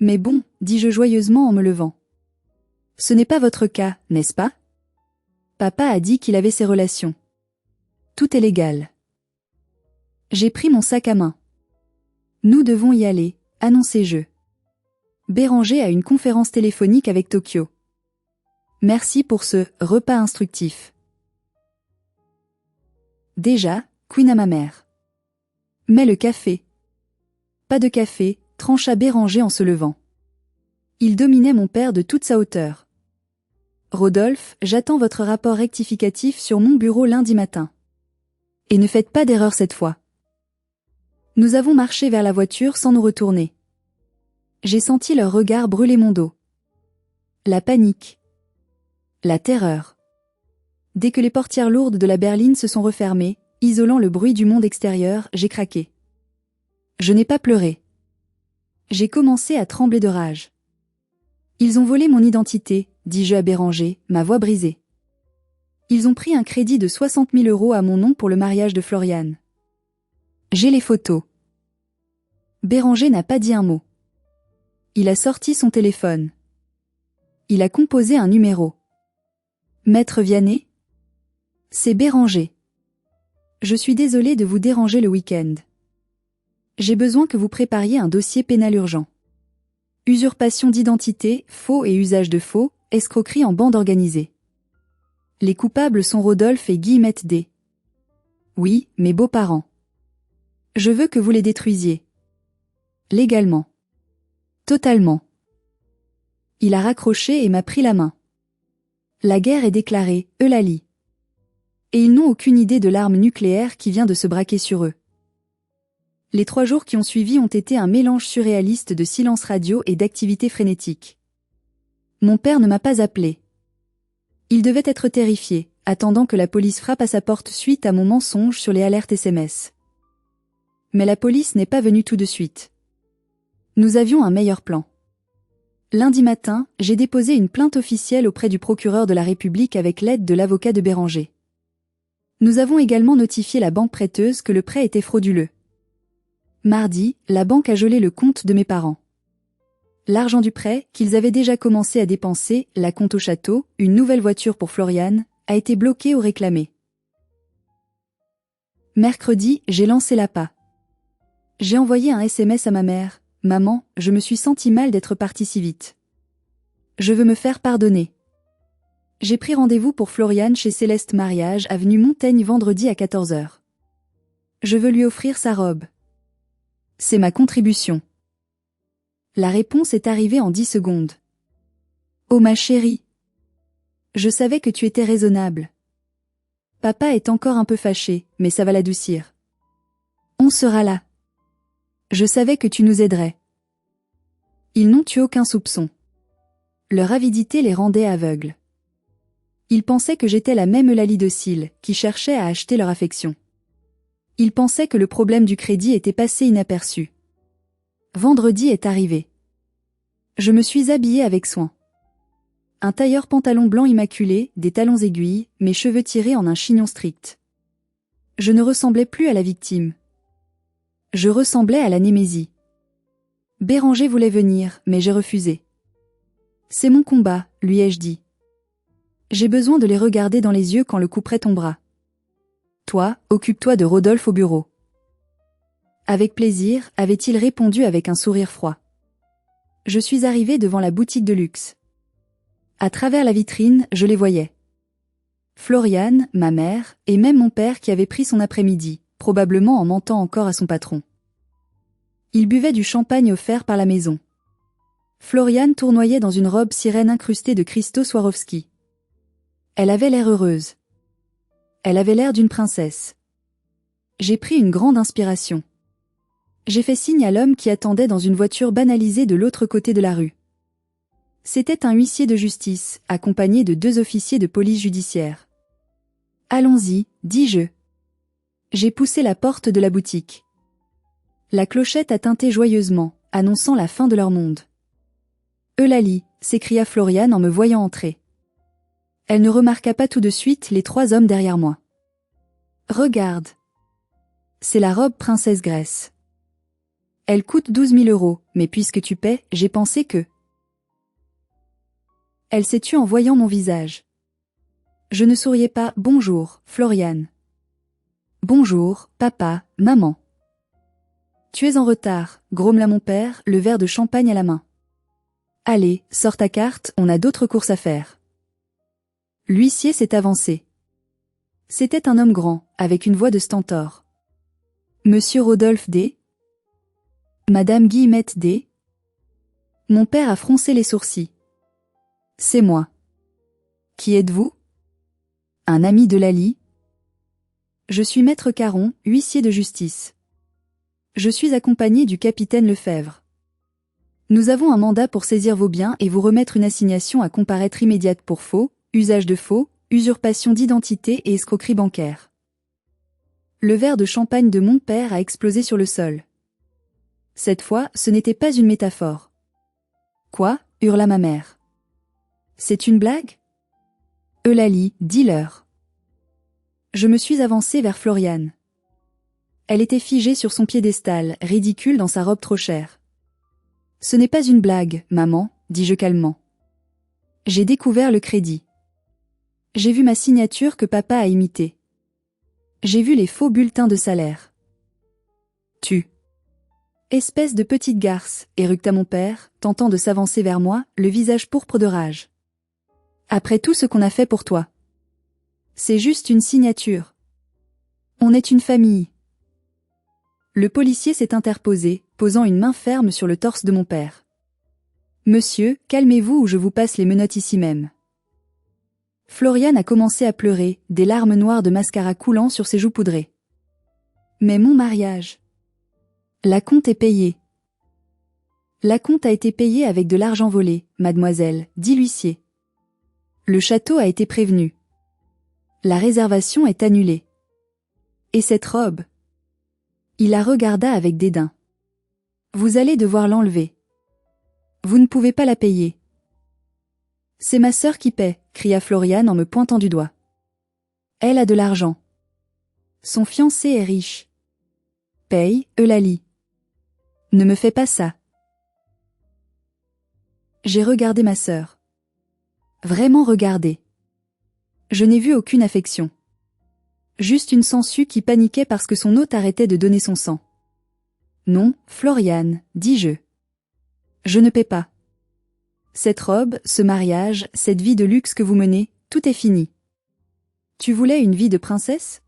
Mais bon, dis-je joyeusement en me levant. Ce n'est pas votre cas, n'est-ce pas? Papa a dit qu'il avait ses relations. Tout est légal. J'ai pris mon sac à main. Nous devons y aller, annonçai-je. Béranger a une conférence téléphonique avec Tokyo. Merci pour ce repas instructif. Déjà, Queen à ma mère. Mais le café. Pas de café, trancha Béranger en se levant. Il dominait mon père de toute sa hauteur. Rodolphe, j'attends votre rapport rectificatif sur mon bureau lundi matin. Et ne faites pas d'erreur cette fois. Nous avons marché vers la voiture sans nous retourner. J'ai senti leur regard brûler mon dos. La panique. La terreur. Dès que les portières lourdes de la berline se sont refermées, isolant le bruit du monde extérieur, j'ai craqué. Je n'ai pas pleuré. J'ai commencé à trembler de rage. Ils ont volé mon identité, dis-je à Béranger, ma voix brisée. Ils ont pris un crédit de 60 000 € à mon nom pour le mariage de Florian. J'ai les photos. Béranger n'a pas dit un mot. Il a sorti son téléphone. Il a composé un numéro. Maître Vianney? C'est Béranger. Je suis désolé de vous déranger le week-end. J'ai besoin que vous prépariez un dossier pénal urgent. Usurpation d'identité, faux et usage de faux, escroquerie en bande organisée. Les coupables sont Rodolphe et Guillemette D. Oui, mes beaux-parents. Je veux que vous les détruisiez. Légalement. Totalement. Il a raccroché et m'a pris la main. La guerre est déclarée, Eulalie. Et ils n'ont aucune idée de l'arme nucléaire qui vient de se braquer sur eux. Les 3 jours qui ont suivi ont été un mélange surréaliste de silence radio et d'activité frénétique. Mon père ne m'a pas appelé. Il devait être terrifié, attendant que la police frappe à sa porte suite à mon mensonge sur les alertes SMS. Mais la police n'est pas venue tout de suite. Nous avions un meilleur plan. Lundi matin, j'ai déposé une plainte officielle auprès du procureur de la République avec l'aide de l'avocat de Béranger. Nous avons également notifié la banque prêteuse que le prêt était frauduleux. Mardi, la banque a gelé le compte de mes parents. L'argent du prêt, qu'ils avaient déjà commencé à dépenser, la compte au château, une nouvelle voiture pour Florian, a été bloqué ou réclamé. Mercredi, j'ai lancé l'appât. J'ai envoyé un SMS à ma mère. « Maman, je me suis senti mal d'être partie si vite. Je veux me faire pardonner. » J'ai pris rendez-vous pour Florian chez Céleste Mariage, avenue Montaigne vendredi à 14 h. Je veux lui offrir sa robe. C'est ma contribution. La réponse est arrivée en 10 secondes. Oh ma chérie. Je savais que tu étais raisonnable. Papa est encore un peu fâché, mais ça va l'adoucir. On sera là. Je savais que tu nous aiderais. Ils n'ont eu aucun soupçon. Leur avidité les rendait aveugles. Ils pensaient que j'étais la même Eulalie docile, qui cherchait à acheter leur affection. Ils pensaient que le problème du crédit était passé inaperçu. Vendredi est arrivé. Je me suis habillée avec soin. Un tailleur pantalon blanc immaculé, des talons aiguilles, mes cheveux tirés en un chignon strict. Je ne ressemblais plus à la victime. Je ressemblais à la Némésie. Béranger voulait venir, mais j'ai refusé. C'est mon combat, lui ai-je dit. J'ai besoin de les regarder dans les yeux quand le couperet tombera. Toi, occupe-toi de Rodolphe au bureau. Avec plaisir, avait-il répondu avec un sourire froid. Je suis arrivé devant la boutique de luxe. À travers la vitrine, je les voyais. Floriane, ma mère, et même mon père qui avait pris son après-midi, probablement en mentant encore à son patron. Il buvait du champagne offert par la maison. Floriane tournoyait dans une robe sirène incrustée de cristaux Swarovski. Elle avait l'air heureuse. Elle avait l'air d'une princesse. J'ai pris une grande inspiration. J'ai fait signe à l'homme qui attendait dans une voiture banalisée de l'autre côté de la rue. C'était un huissier de justice, accompagné de 2 officiers de police judiciaire. « Allons-y, dis-je. » J'ai poussé la porte de la boutique. La clochette a tinté joyeusement, annonçant la fin de leur monde. « Eulalie !» s'écria Floriane en me voyant entrer. Elle ne remarqua pas tout de suite les 3 hommes derrière moi. « Regarde. C'est la robe princesse Grèce. Elle coûte 12 000 €, mais puisque tu paies, j'ai pensé que... » Elle s'est tue en voyant mon visage. Je ne souriais pas « Bonjour, Floriane. »« Bonjour, papa, maman. »« Tu es en retard, » grommela mon père, le verre de champagne à la main. « Allez, sors ta carte, on a d'autres courses à faire. » L'huissier s'est avancé. C'était un homme grand, avec une voix de stentor. « Monsieur Rodolphe D. Madame Guillemette D. » Mon père a froncé les sourcils. « C'est moi. »« Qui êtes-vous ? » ?»« Un ami de Lali. »« Je suis maître Caron, huissier de justice. Je suis accompagné du capitaine Lefebvre. Nous avons un mandat pour saisir vos biens et vous remettre une assignation à comparaître immédiate pour faux, usage de faux, usurpation d'identité et escroquerie bancaire. » Le verre de champagne de mon père a explosé sur le sol. Cette fois, ce n'était pas une métaphore. « Quoi ? » hurla ma mère. « C'est une blague ? Eulalie, dis-leur. » Je me suis avancée vers Floriane. Elle était figée sur son piédestal, ridicule dans sa robe trop chère. « Ce n'est pas une blague, maman, » dis-je calmement. J'ai découvert le crédit. J'ai vu ma signature que papa a imitée. J'ai vu les faux bulletins de salaire. Tu. Espèce de petite garce, éructa mon père, tentant de s'avancer vers moi, le visage pourpre de rage. Après tout ce qu'on a fait pour toi. C'est juste une signature. On est une famille. Le policier s'est interposé, posant une main ferme sur le torse de mon père. Monsieur, calmez-vous ou je vous passe les menottes ici même. Floriane a commencé à pleurer, des larmes noires de mascara coulant sur ses joues poudrées. Mais mon mariage. L'acompte est payé. L'acompte a été payé avec de l'argent volé, mademoiselle, dit l'huissier. Le château a été prévenu. La réservation est annulée. Et cette robe? Il la regarda avec dédain. Vous allez devoir l'enlever. Vous ne pouvez pas la payer. C'est ma sœur qui paie, cria Floriane en me pointant du doigt. Elle a de l'argent. Son fiancé est riche. Paye, Eulalie. Ne me fais pas ça. J'ai regardé ma sœur. Vraiment regardé. Je n'ai vu aucune affection. Juste une sangsue qui paniquait parce que son hôte arrêtait de donner son sang. Non, Floriane, dis-je. Je ne paie pas. Cette robe, ce mariage, cette vie de luxe que vous menez, tout est fini. Tu voulais une vie de princesse?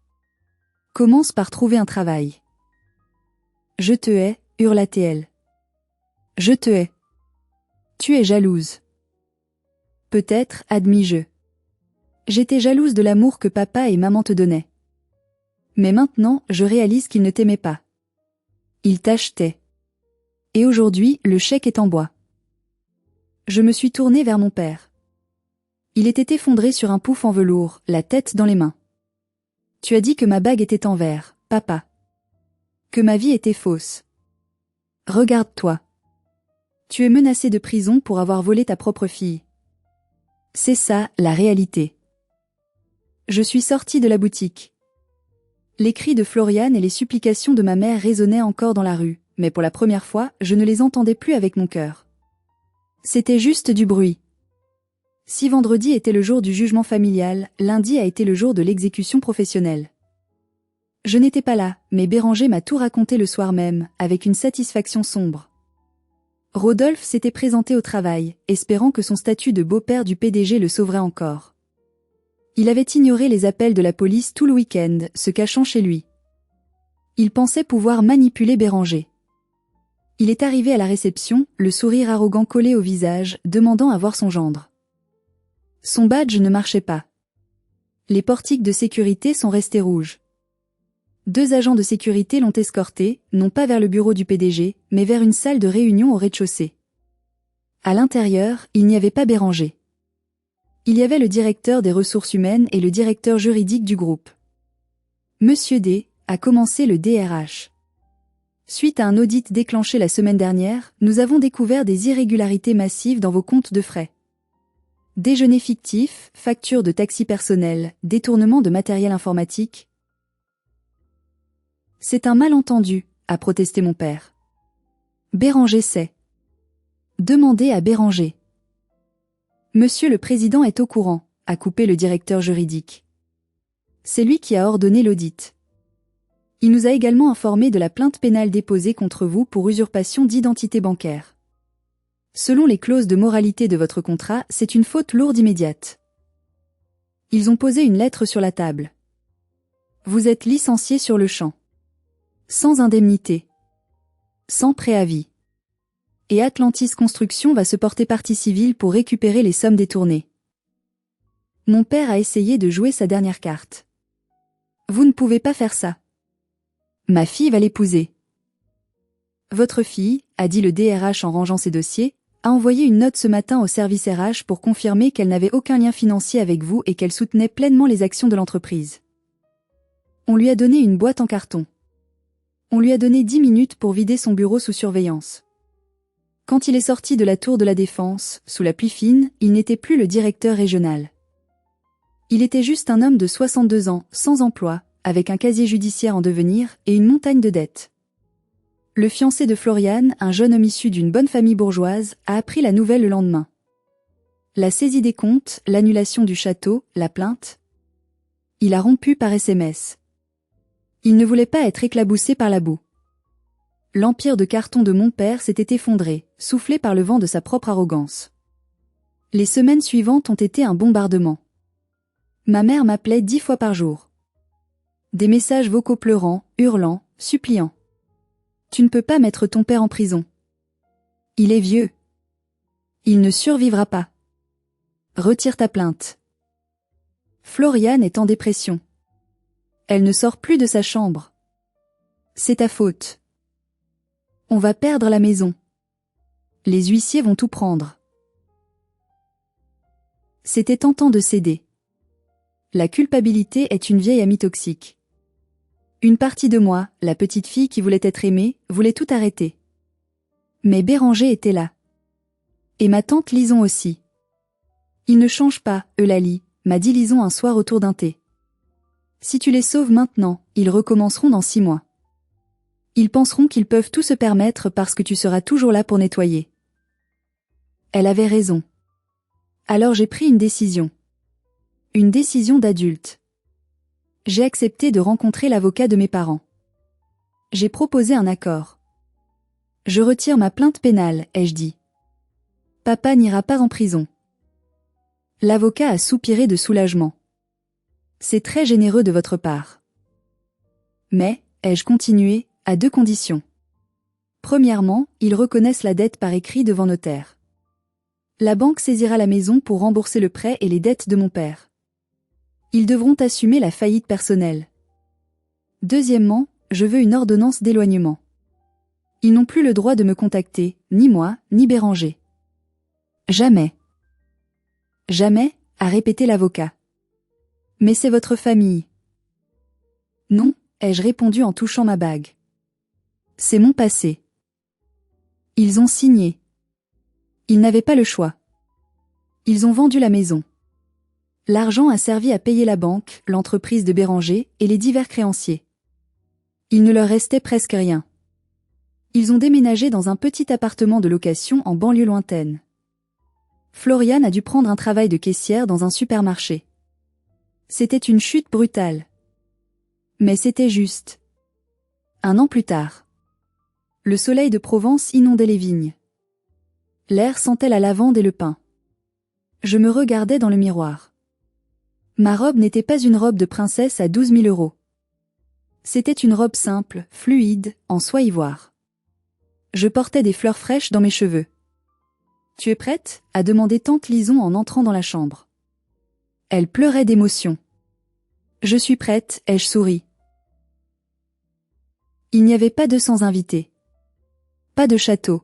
Commence par trouver un travail. Je te hais, hurla-t-elle. Je te hais. Tu es jalouse. Peut-être, admis-je. J'étais jalouse de l'amour que papa et maman te donnaient. Mais maintenant, je réalise qu'ils ne t'aimaient pas. Ils t'achetaient. Et aujourd'hui, le chèque est en bois. Je me suis tournée vers mon père. Il était effondré sur un pouf en velours, la tête dans les mains. Tu as dit que ma bague était en verre, papa. Que ma vie était fausse. Regarde-toi. Tu es menacé de prison pour avoir volé ta propre fille. C'est ça, la réalité. Je suis sortie de la boutique. Les cris de Floriane et les supplications de ma mère résonnaient encore dans la rue, mais pour la première fois, je ne les entendais plus avec mon cœur. C'était juste du bruit. Si vendredi était le jour du jugement familial, lundi a été le jour de l'exécution professionnelle. Je n'étais pas là, mais Béranger m'a tout raconté le soir même, avec une satisfaction sombre. Rodolphe s'était présenté au travail, espérant que son statut de beau-père du PDG le sauverait encore. Il avait ignoré les appels de la police tout le week-end, se cachant chez lui. Il pensait pouvoir manipuler Béranger. Il est arrivé à la réception, le sourire arrogant collé au visage, demandant à voir son gendre. Son badge ne marchait pas. Les portiques de sécurité sont restés rouges. 2 agents de sécurité l'ont escorté, non pas vers le bureau du PDG, mais vers une salle de réunion au rez-de-chaussée. À l'intérieur, il n'y avait pas Béranger. Il y avait le directeur des ressources humaines et le directeur juridique du groupe. Monsieur D. a commencé le DRH. Suite à un audit déclenché la semaine dernière, nous avons découvert des irrégularités massives dans vos comptes de frais. Déjeuner fictif, factures de taxi personnel, détournement de matériel informatique. C'est un malentendu, a protesté mon père. Béranger sait. Demandez à Béranger. Monsieur le Président est au courant, a coupé le directeur juridique. C'est lui qui a ordonné l'audit. Il nous a également informé de la plainte pénale déposée contre vous pour usurpation d'identité bancaire. Selon les clauses de moralité de votre contrat, c'est une faute lourde immédiate. Ils ont posé une lettre sur la table. Vous êtes licencié sur le champ. Sans indemnité. Sans préavis. Et Atlantis Construction va se porter partie civile pour récupérer les sommes détournées. Mon père a essayé de jouer sa dernière carte. Vous ne pouvez pas faire ça. Ma fille va l'épouser. Votre fille, a dit le DRH en rangeant ses dossiers, a envoyé une note ce matin au service RH pour confirmer qu'elle n'avait aucun lien financier avec vous et qu'elle soutenait pleinement les actions de l'entreprise. On lui a donné une boîte en carton. On lui a donné 10 minutes pour vider son bureau sous surveillance. Quand il est sorti de la tour de la Défense, sous la pluie fine, il n'était plus le directeur régional. Il était juste un homme de 62 ans, sans emploi, avec un casier judiciaire en devenir et une montagne de dettes. Le fiancé de Floriane, un jeune homme issu d'une bonne famille bourgeoise, a appris la nouvelle le lendemain. La saisie des comptes, l'annulation du château, la plainte. Il a rompu par SMS. Il ne voulait pas être éclaboussé par la boue. L'empire de carton de mon père s'était effondré, soufflé par le vent de sa propre arrogance. Les semaines suivantes ont été un bombardement. Ma mère m'appelait 10 fois par jour. Des messages vocaux pleurant, hurlant, suppliant. Tu ne peux pas mettre ton père en prison. Il est vieux. Il ne survivra pas. Retire ta plainte. Floriane est en dépression. Elle ne sort plus de sa chambre. C'est ta faute. On va perdre la maison. Les huissiers vont tout prendre. C'était tentant de céder. La culpabilité est une vieille amie toxique. Une partie de moi, la petite fille qui voulait être aimée, voulait tout arrêter. Mais Béranger était là. Et ma tante Lison aussi. Ils ne changent pas, Eulalie, m'a dit Lison un soir autour d'un thé. Si tu les sauves maintenant, ils recommenceront dans 6 mois. Ils penseront qu'ils peuvent tout se permettre parce que tu seras toujours là pour nettoyer. Elle avait raison. Alors j'ai pris une décision. Une décision d'adulte. J'ai accepté de rencontrer l'avocat de mes parents. J'ai proposé un accord. Je retire ma plainte pénale, ai-je dit. Papa n'ira pas en prison. L'avocat a soupiré de soulagement. C'est très généreux de votre part. Mais, ai-je continué, à 2 conditions. Premièrement, ils reconnaissent la dette par écrit devant notaire. La banque saisira la maison pour rembourser le prêt et les dettes de mon père. Ils devront assumer la faillite personnelle. Deuxièmement, je veux une ordonnance d'éloignement. Ils n'ont plus le droit de me contacter, ni moi, ni Béranger. Jamais. Jamais, a répété l'avocat. Mais c'est votre famille. Non, ai-je répondu en touchant ma bague. C'est mon passé. Ils ont signé. Ils n'avaient pas le choix. Ils ont vendu la maison. L'argent a servi à payer la banque, l'entreprise de Béranger et les divers créanciers. Il ne leur restait presque rien. Ils ont déménagé dans un petit appartement de location en banlieue lointaine. Floriane a dû prendre un travail de caissière dans un supermarché. C'était une chute brutale. Mais c'était juste. 1 an plus tard. Le soleil de Provence inondait les vignes. L'air sentait la lavande et le pin. Je me regardais dans le miroir. Ma robe n'était pas une robe de princesse à 12 000 €. C'était une robe simple, fluide, en soie ivoire. Je portais des fleurs fraîches dans mes cheveux. « Tu es prête ?» a demandé tante Lison en entrant dans la chambre. Elle pleurait d'émotion. « Je suis prête », ai-je souri. Il n'y avait pas 200 invités. Pas de château.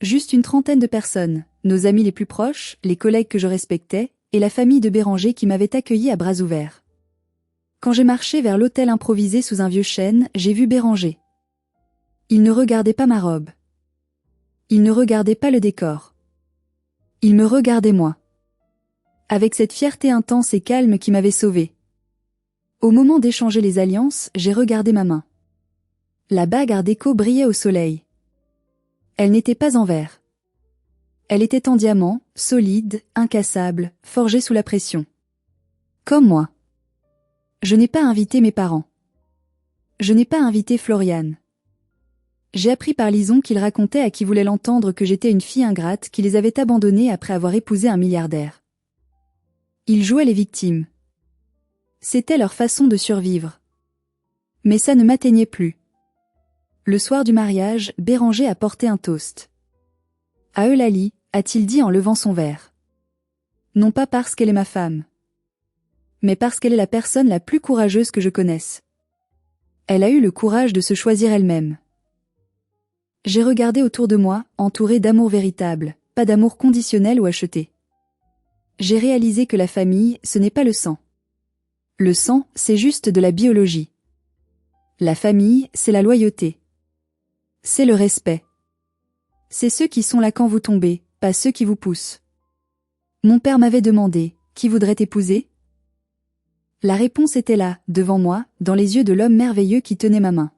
Juste une trentaine de personnes, nos amis les plus proches, les collègues que je respectais, et la famille de Béranger qui m'avait accueilli à bras ouverts. Quand j'ai marché vers l'hôtel improvisé sous un vieux chêne, j'ai vu Béranger. Il ne regardait pas ma robe. Il ne regardait pas le décor. Il me regardait moi. Avec cette fierté intense et calme qui m'avait sauvée. Au moment d'échanger les alliances, j'ai regardé ma main. La bague art déco brillait au soleil. Elle n'était pas en verre. Elle était en diamant, solide, incassable, forgée sous la pression. Comme moi. Je n'ai pas invité mes parents. Je n'ai pas invité Floriane. J'ai appris par Lison qu'il racontait à qui voulait l'entendre que j'étais une fille ingrate qui les avait abandonnés après avoir épousé un milliardaire. Ils jouaient les victimes. C'était leur façon de survivre. Mais ça ne m'atteignait plus. Le soir du mariage, Béranger a porté un toast. À Eulalie, a-t-il dit en levant son verre. Non pas parce qu'elle est ma femme. Mais parce qu'elle est la personne la plus courageuse que je connaisse. Elle a eu le courage de se choisir elle-même. J'ai regardé autour de moi, entouré d'amour véritable, pas d'amour conditionnel ou acheté. J'ai réalisé que la famille, ce n'est pas le sang. Le sang, c'est juste de la biologie. La famille, c'est la loyauté. C'est le respect. C'est ceux qui sont là quand vous tombez, pas ceux qui vous poussent. Mon père m'avait demandé, qui voudrait t'épouser ? La réponse était là, devant moi, dans les yeux de l'homme merveilleux qui tenait ma main.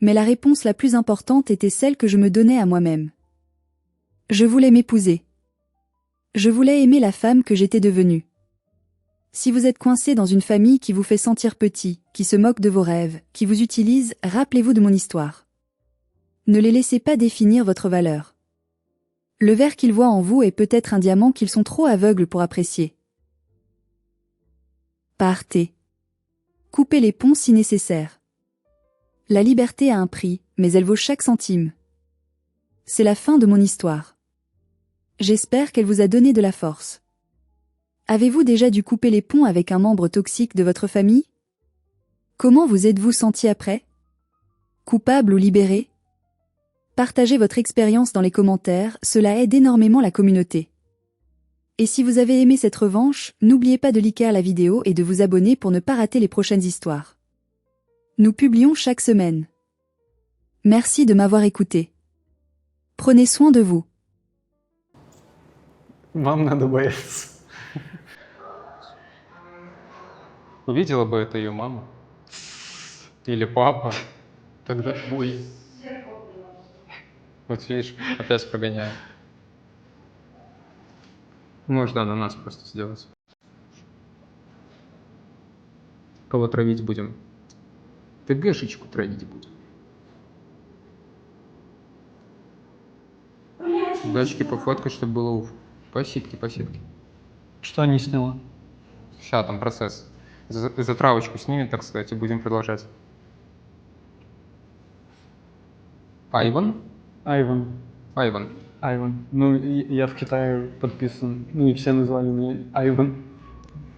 Mais la réponse la plus importante était celle que je me donnais à moi-même. Je voulais m'épouser. Je voulais aimer la femme que j'étais devenue. Si vous êtes coincé dans une famille qui vous fait sentir petit, qui se moque de vos rêves, qui vous utilise, rappelez-vous de mon histoire. Ne les laissez pas définir votre valeur. Le verre qu'ils voient en vous est peut-être un diamant qu'ils sont trop aveugles pour apprécier. Partez. Coupez les ponts si nécessaire. La liberté a un prix, mais elle vaut chaque centime. C'est la fin de mon histoire. J'espère qu'elle vous a donné de la force. Avez-vous déjà dû couper les ponts avec un membre toxique de votre famille ? Comment vous êtes-vous senti après ? Coupable ou libéré ? Partagez votre expérience dans les commentaires, cela aide énormément la communauté. Et si vous avez aimé cette revanche, n'oubliez pas de liker la vidéo et de vous abonner pour ne pas rater les prochaines histoires. Nous publions chaque semaine. Merci de m'avoir écouté. Prenez soin de vous. Вам надо бояться. Увидела бы это ее мама или папа, тогда ой. Вот видишь, опять прогоняю. Можно ананас просто сделать. Кого травить будем? ТГшечку травить будем. Дачки пофоткать, чтобы было уф. Посипки. Что не сняла? Сейчас там процесс. Затравочку снимем, так сказать, и будем продолжать. Айван? Айван. Айван. Айван. Ну, я в Китае подписан. Ну, и все назвали меня Айван.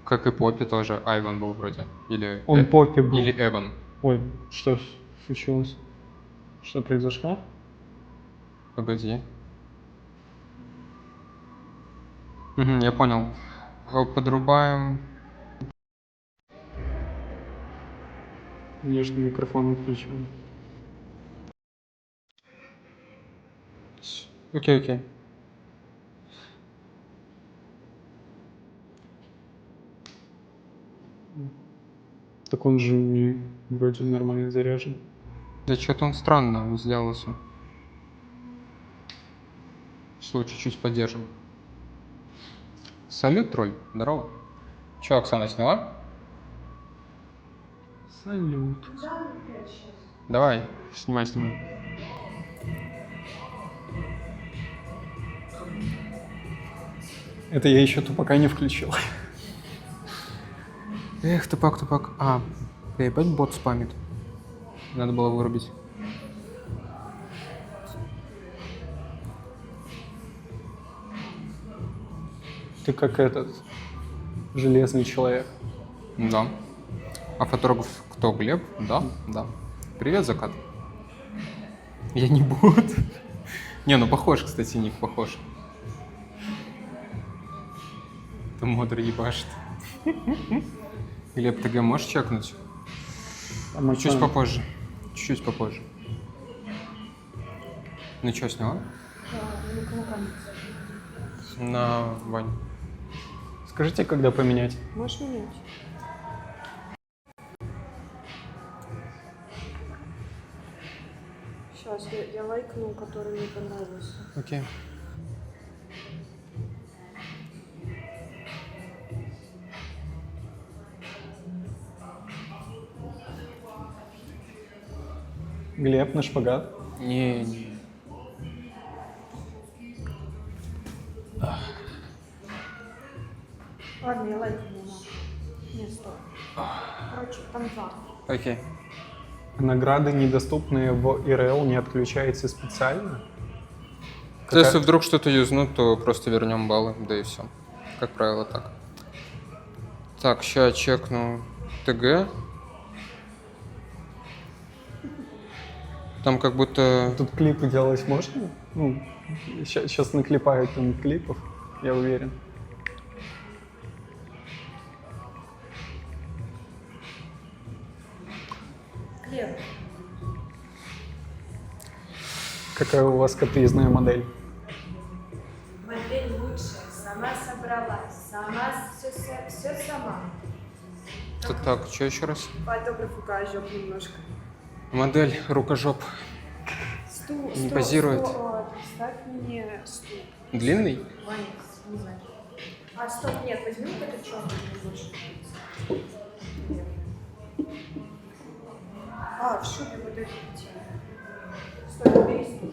Как и Поппи тоже Айван был вроде. Или Он Поппи был. Или Эван. Ой, что случилось? Что произошло? Погоди. Я понял. Подрубаем. Конечно, микрофон выключен. Окей. Так он же Вроде нормально заряжен. Да что-то он странно сделался. Что, чуть-чуть поддержим. Салют, тролль. Здорово. Че, Оксана сняла? Салют. Давай, снимай. Это я еще тупака не включил. Эх, тупак. А, ты опять бот спамит. Надо было вырубить. Ты как этот железный человек. Да. А фотограф кто, Глеб? Да. Привет, закат. Я не бот. Не, ну похож, кстати, ник похож. Ты модер ебашит. Глеб, ТГ можешь чекнуть? Чуть попозже. Чуть-чуть попозже. Ну что, сняла? На Вань. Скажите, когда поменять? Можешь менять. Сейчас я лайкну, который мне понравился. Окей. Глеб на шпагат. Не. Ладно, я лайкну. Не, стоп. Короче, там 2. Окей. Награды, недоступные в ИРЛ, не отключаются специально? Если вдруг что-то юзнут, то просто вернем баллы, да и все. Как правило, так. Так, сейчас чекну ТГ. Там как будто... Тут клипы делать можно? Ну, сейчас наклепают там клипов, я уверен. Глеб, Какая у вас капризная модель? модель лучшая, сама собралась, сама все сама. Так, что еще раз? Фотограф укажет немножко. Модель рукожоп. Стул, Не позирует. Ставь мне стул. Длинный? Ваня, не знаю. А, стоп, нет, возьми вот этот черный, мне больше нравится. Нет. А, в шубе вот эти. Стой, убери стул.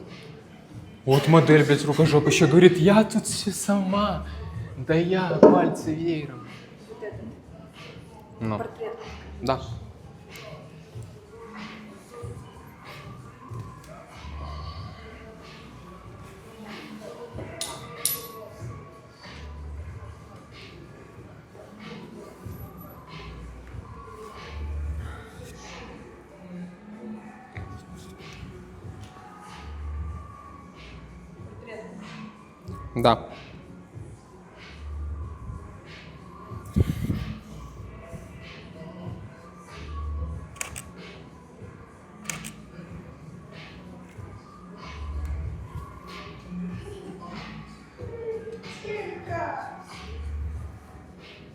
Вот модель, блядь, рукожоп еще говорит, я тут все сама. Да я пальцы веером. Вот этот. Ну, Портрет. да. Портрет. Да.